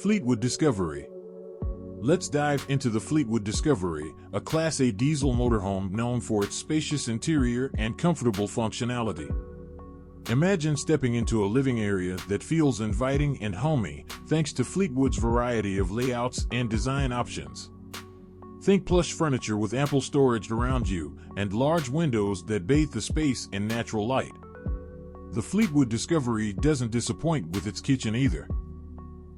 Fleetwood Discovery. Let's dive into the Fleetwood Discovery, a Class A diesel motorhome known for its spacious interior and comfortable functionality. Imagine stepping into a living area that feels inviting and homey thanks to Fleetwood's variety of layouts and design options. Think plush furniture with ample storage around you and large windows that bathe the space in natural light. The Fleetwood Discovery doesn't disappoint with its kitchen either.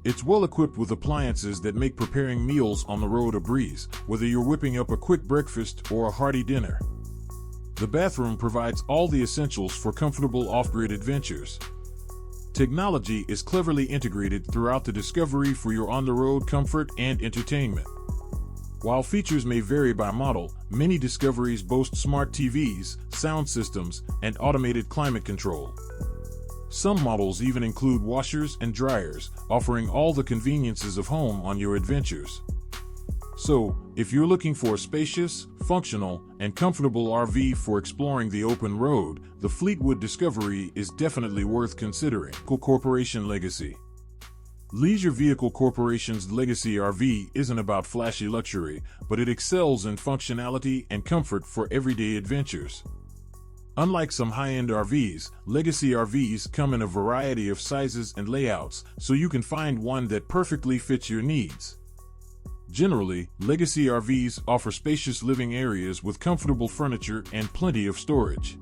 It's well equipped with appliances that make preparing meals on the road a breeze, whether you're whipping up a quick breakfast or a hearty dinner. The bathroom provides all the essentials for comfortable off-grid adventures. Technology is cleverly integrated throughout the Discovery for your on-the-road comfort and entertainment. While features may vary by model, many Discoveries boast smart TVs, sound systems, and automated climate control. Some models even include washers and dryers, offering all the conveniences of home on your adventures. So, if you're looking for a spacious, functional, and comfortable RV for exploring the open road, the Fleetwood Discovery is definitely worth considering. Corporation Legacy. Leisure Vehicle Corporation's Legacy RV isn't about flashy luxury, but it excels in functionality and comfort for everyday adventures. Unlike some high-end RVs, Legacy RVs come in a variety of sizes and layouts, so you can find one that perfectly fits your needs. Generally, Legacy RVs offer spacious living areas with comfortable furniture and plenty of storage.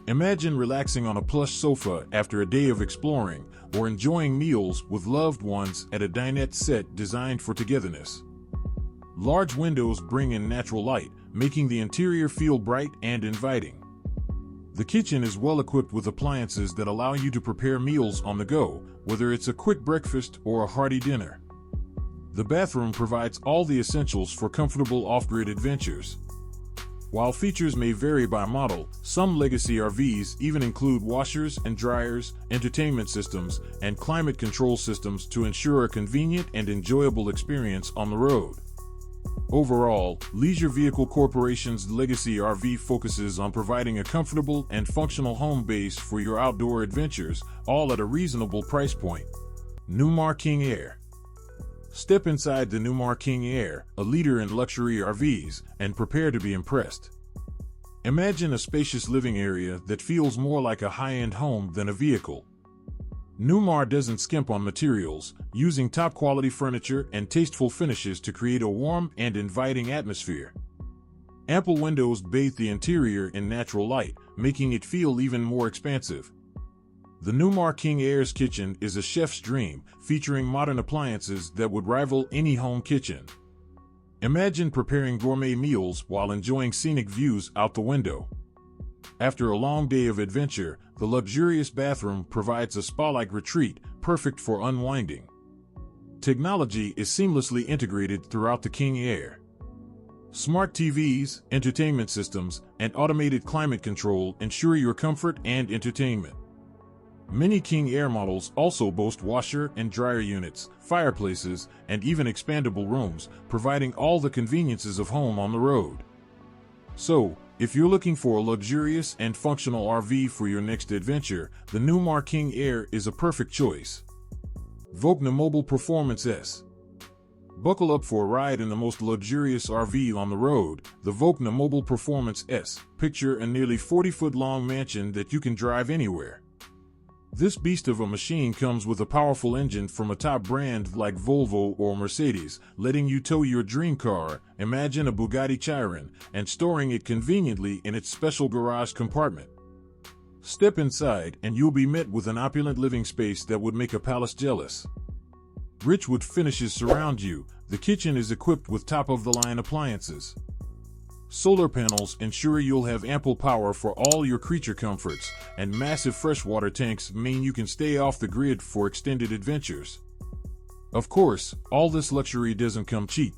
Imagine relaxing on a plush sofa after a day of exploring, or enjoying meals with loved ones at a dinette set designed for togetherness. Large windows bring in natural light, making the interior feel bright and inviting. The kitchen is well equipped with appliances that allow you to prepare meals on the go, whether it's a quick breakfast or a hearty dinner. The bathroom provides all the essentials for comfortable off-grid adventures. While features may vary by model, some Legacy RVs even include washers and dryers, entertainment systems, and climate control systems to ensure a convenient and enjoyable experience on the road. Overall, Leisure Vehicle Corporation's Legacy RV focuses on providing a comfortable and functional home base for your outdoor adventures, all at a reasonable price point. Newmar King Aire. Step inside the Newmar King Aire, a leader in luxury RVs, and prepare to be impressed. Imagine a spacious living area that feels more like a high-end home than a vehicle. Newmar doesn't skimp on materials, using top-quality furniture and tasteful finishes to create a warm and inviting atmosphere. Ample windows bathe the interior in natural light, making it feel even more expansive. The Newmar King Aire's kitchen is a chef's dream, featuring modern appliances that would rival any home kitchen. Imagine preparing gourmet meals while enjoying scenic views out the window. After a long day of adventure, the luxurious bathroom provides a spa-like retreat, perfect for unwinding. Technology is seamlessly integrated throughout the King Aire. Smart TVs, entertainment systems, and automated climate control ensure your comfort and entertainment. Many King Aire models also boast washer and dryer units, fireplaces, and even expandable rooms, providing all the conveniences of home on the road. So, if you're looking for a luxurious and functional RV for your next adventure, the Newmar King Aire is a perfect choice. Volkner Mobil Performance S. Buckle up for a ride in the most luxurious RV on the road, the Volkner Mobil Performance S. Picture a nearly 40-foot-long mansion that you can drive anywhere. This beast of a machine comes with a powerful engine from a top brand like Volvo or Mercedes, letting you tow your dream car, imagine a Bugatti Chiron, and storing it conveniently in its special garage compartment. Step inside and you'll be met with an opulent living space that would make a palace jealous. Rich wood finishes surround you. The kitchen is equipped with top-of-the-line appliances. Solar panels ensure you'll have ample power for all your creature comforts, and massive freshwater tanks mean you can stay off the grid for extended adventures. Of course, all this luxury doesn't come cheap.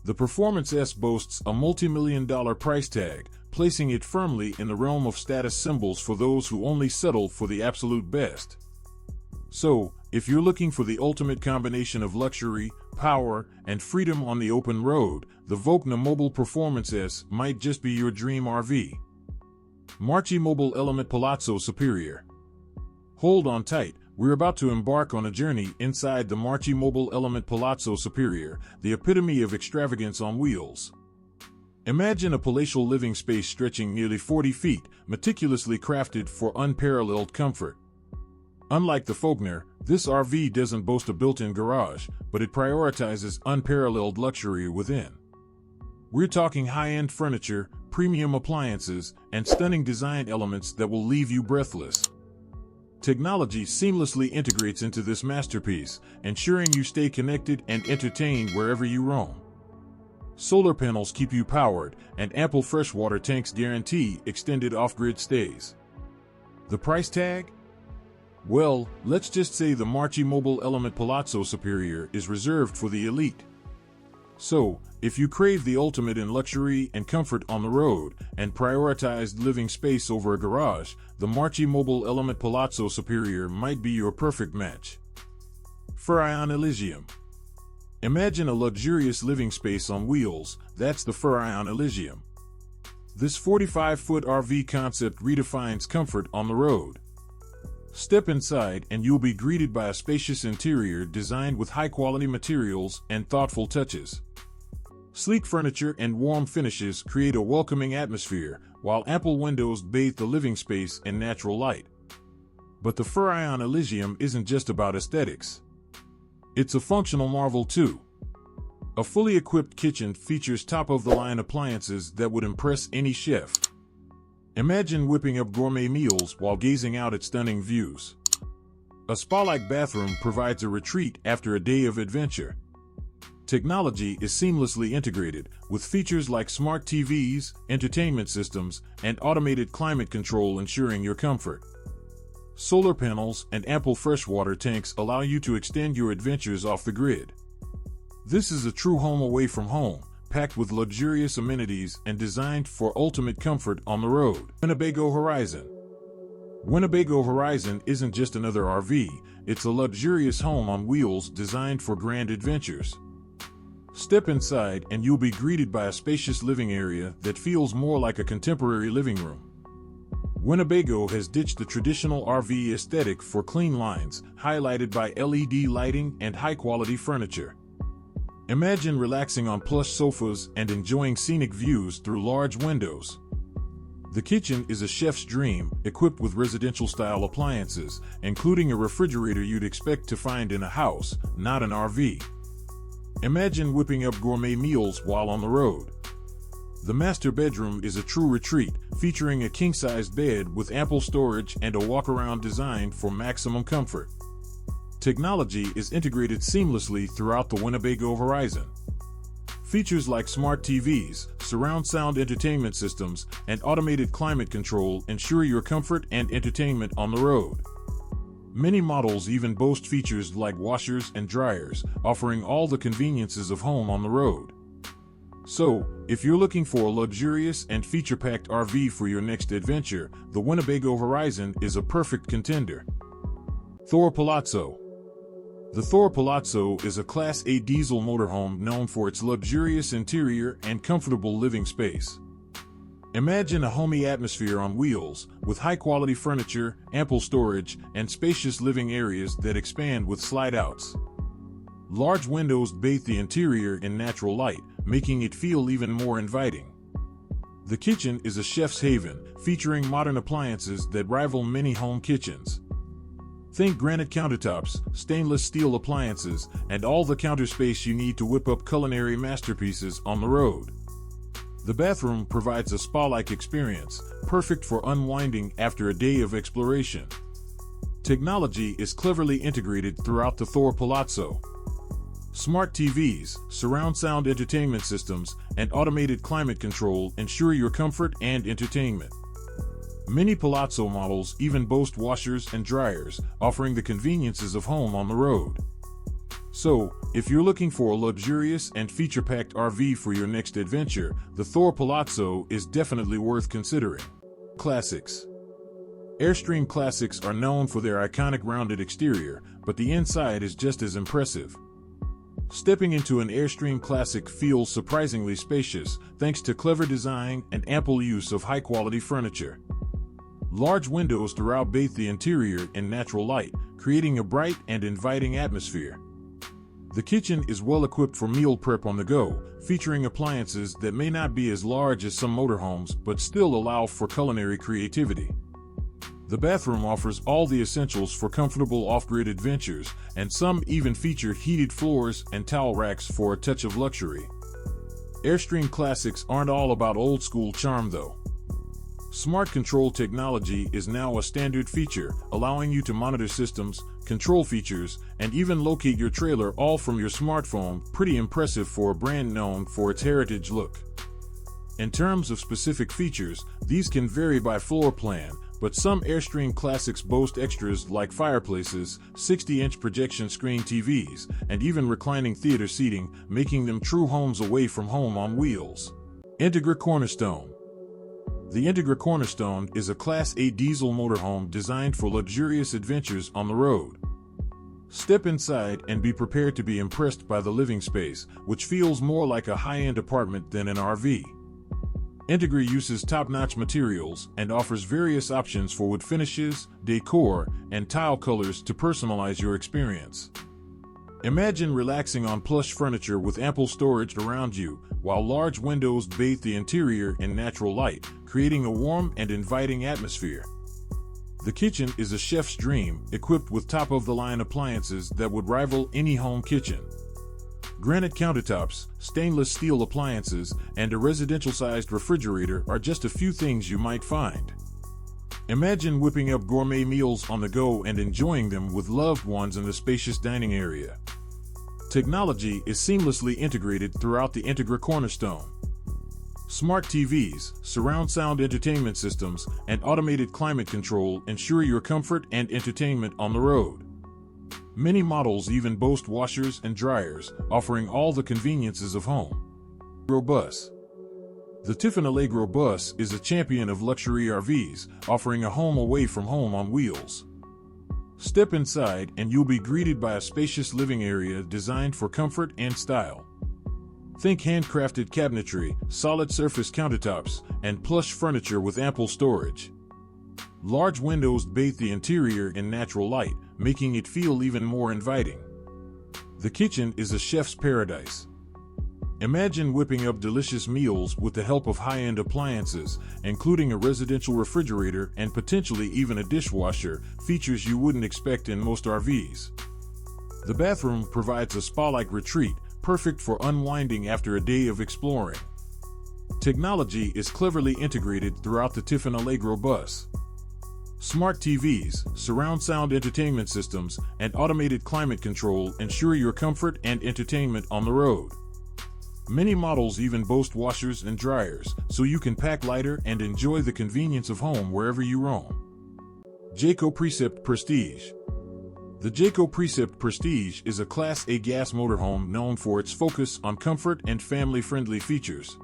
The Performance S boasts a multi-million-dollar price tag, placing it firmly in the realm of status symbols for those who only settle for the absolute best. So, if you're looking for the ultimate combination of luxury, power, and freedom on the open road, the Volkner Mobil Performance S might just be your dream RV. Marchi Mobil Element Palazzo Superior. Hold on tight, We're about to embark on a journey inside the Marchi Mobil Element Palazzo Superior, the epitome of extravagance on wheels. Imagine a palatial living space stretching nearly 40 feet, meticulously crafted for unparalleled comfort. Unlike the Volkner, this RV doesn't boast a built-in garage, but it prioritizes unparalleled luxury within. We're talking high-end furniture, premium appliances, and stunning design elements that will leave you breathless. Technology seamlessly integrates into this masterpiece, ensuring you stay connected and entertained wherever you roam. Solar panels keep you powered, and ample freshwater tanks guarantee extended off-grid stays. The price tag? Well, let's just say the Marchi Mobil Element Palazzo Superior is reserved for the elite. So, if you crave the ultimate in luxury and comfort on the road, and prioritized living space over a garage, the Marchi Mobil Element Palazzo Superior might be your perfect match. Furrion Elysium. Imagine a luxurious living space on wheels. That's the Furrion Elysium. This 45-foot RV concept redefines comfort on the road. Step inside and you'll be greeted by a spacious interior designed with high-quality materials and thoughtful touches. Sleek furniture and warm finishes create a welcoming atmosphere, while ample windows bathe the living space in natural light. But the Furrion Elysium isn't just about aesthetics. It's a functional marvel too. A fully equipped kitchen features top-of-the-line appliances that would impress any chef. Imagine whipping up gourmet meals while gazing out at stunning views. A spa-like bathroom provides a retreat after a day of adventure. Technology is seamlessly integrated, with features like smart TVs, entertainment systems, and automated climate control ensuring your comfort. Solar panels and ample freshwater tanks allow you to extend your adventures off the grid. This is a true home away from home, packed with luxurious amenities and designed for ultimate comfort on the road. Winnebago Horizon. Winnebago Horizon isn't just another RV, it's a luxurious home on wheels designed for grand adventures. Step inside and you'll be greeted by a spacious living area that feels more like a contemporary living room. Winnebago has ditched the traditional RV aesthetic for clean lines, highlighted by LED lighting and high-quality furniture. Imagine relaxing on plush sofas and enjoying scenic views through large windows. The kitchen is a chef's dream, equipped with residential-style appliances, including a refrigerator you'd expect to find in a house, not an RV. Imagine whipping up gourmet meals while on the road. The master bedroom is a true retreat, featuring a king-sized bed with ample storage and a walk-around designed for maximum comfort. Technology is integrated seamlessly throughout the Winnebago Horizon. Features like smart TVs, surround sound entertainment systems, and automated climate control ensure your comfort and entertainment on the road. Many models even boast features like washers and dryers, offering all the conveniences of home on the road. So, if you're looking for a luxurious and feature-packed RV for your next adventure, the Winnebago Horizon is a perfect contender. Thor Palazzo. The Thor Palazzo is a Class A diesel motorhome known for its luxurious interior and comfortable living space. Imagine a homey atmosphere on wheels, with high-quality furniture, ample storage, and spacious living areas that expand with slide-outs. Large windows bathe the interior in natural light, making it feel even more inviting. The kitchen is a chef's haven, featuring modern appliances that rival many home kitchens. Think granite countertops, stainless steel appliances, and all the counter space you need to whip up culinary masterpieces on the road. The bathroom provides a spa-like experience, perfect for unwinding after a day of exploration. Technology is cleverly integrated throughout the Thor Palazzo. Smart TVs, surround sound entertainment systems, and automated climate control ensure your comfort and entertainment. Many Palazzo models even boast washers and dryers, offering the conveniences of home on the road. So, if you're looking for a luxurious and feature-packed RV for your next adventure, the Thor Palazzo is definitely worth considering. Classics. Airstream Classics are known for their iconic rounded exterior, but the inside is just as impressive. Stepping into an Airstream Classic feels surprisingly spacious, thanks to clever design and ample use of high-quality furniture. Large windows throughout bathe the interior in natural light, creating a bright and inviting atmosphere. The kitchen is well equipped for meal prep on the go, featuring appliances that may not be as large as some motorhomes but still allow for culinary creativity. The bathroom offers all the essentials for comfortable off-grid adventures, and some even feature heated floors and towel racks for a touch of luxury. Airstream Classics aren't all about old-school charm though. Smart control technology is now a standard feature, allowing you to monitor systems, control features, and even locate your trailer all from your smartphone. Pretty impressive for a brand known for its heritage look. In terms of specific features, these can vary by floor plan, but some Airstream Classics boast extras like fireplaces, 60-inch projection screen TVs, and even reclining theater seating, making them true homes away from home on wheels. Entegra Cornerstone. The Entegra Cornerstone is a Class A diesel motorhome designed for luxurious adventures on the road. Step inside and be prepared to be impressed by the living space, which feels more like a high-end apartment than an RV. Entegra uses top-notch materials and offers various options for wood finishes, decor, and tile colors to personalize your experience. Imagine relaxing on plush furniture with ample storage around you, while large windows bathe the interior in natural light, creating a warm and inviting atmosphere. The kitchen is a chef's dream, equipped with top-of-the-line appliances that would rival any home kitchen. Granite countertops, stainless steel appliances, and a residential-sized refrigerator are just a few things you might find. Imagine whipping up gourmet meals on the go and enjoying them with loved ones in the spacious dining area. Technology is seamlessly integrated throughout the Entegra Cornerstone. Smart TVs, surround sound entertainment systems, and automated climate control ensure your comfort and entertainment on the road. Many models even boast washers and dryers, offering all the conveniences of home. Allegro Bus. The Tiffin Allegro Bus is a champion of luxury RVs, offering a home away from home on wheels. Step inside and you'll be greeted by a spacious living area designed for comfort and style. Think handcrafted cabinetry, solid surface countertops, and plush furniture with ample storage. Large windows bathe the interior in natural light, making it feel even more inviting. The kitchen is a chef's paradise. Imagine whipping up delicious meals with the help of high-end appliances, including a residential refrigerator and potentially even a dishwasher, features you wouldn't expect in most RVs. The bathroom provides a spa-like retreat, perfect for unwinding after a day of exploring. Technology is cleverly integrated throughout the Tiffin Allegro Bus. Smart TVs, surround sound entertainment systems, and automated climate control ensure your comfort and entertainment on the road. Many models even boast washers and dryers, so you can pack lighter and enjoy the convenience of home wherever you roam. Jayco Precept Prestige. The Jayco Precept Prestige is a Class A gas motorhome known for its focus on comfort and family-friendly features.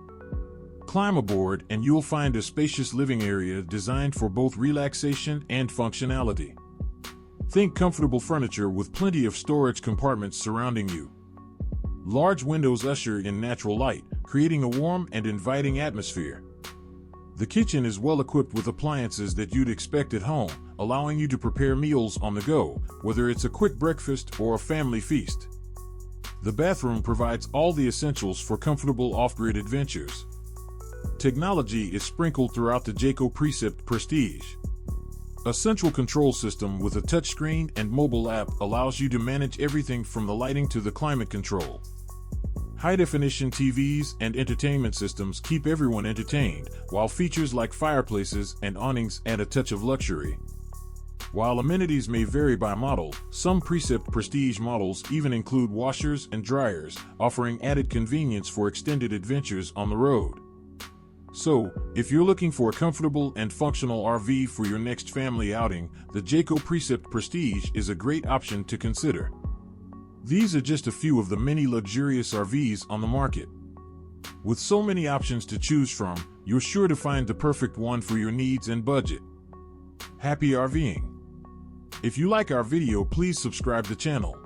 Climb aboard and you'll find a spacious living area designed for both relaxation and functionality. Think comfortable furniture with plenty of storage compartments surrounding you. Large windows usher in natural light, creating a warm and inviting atmosphere. The kitchen is well equipped with appliances that you'd expect at home, allowing you to prepare meals on the go, whether it's a quick breakfast or a family feast. The bathroom provides all the essentials for comfortable off-grid adventures. Technology is sprinkled throughout the Jayco Precept Prestige. A central control system with a touchscreen and mobile app allows you to manage everything from the lighting to the climate control. High-definition TVs and entertainment systems keep everyone entertained, while features like fireplaces and awnings add a touch of luxury. While amenities may vary by model, some Precept Prestige models even include washers and dryers, offering added convenience for extended adventures on the road. So, if you're looking for a comfortable and functional RV for your next family outing, the Jayco Precept Prestige is a great option to consider. These are just a few of the many luxurious RVs on the market. With so many options to choose from, you're sure to find the perfect one for your needs and budget. Happy RVing! If you like our video, please subscribe to the channel.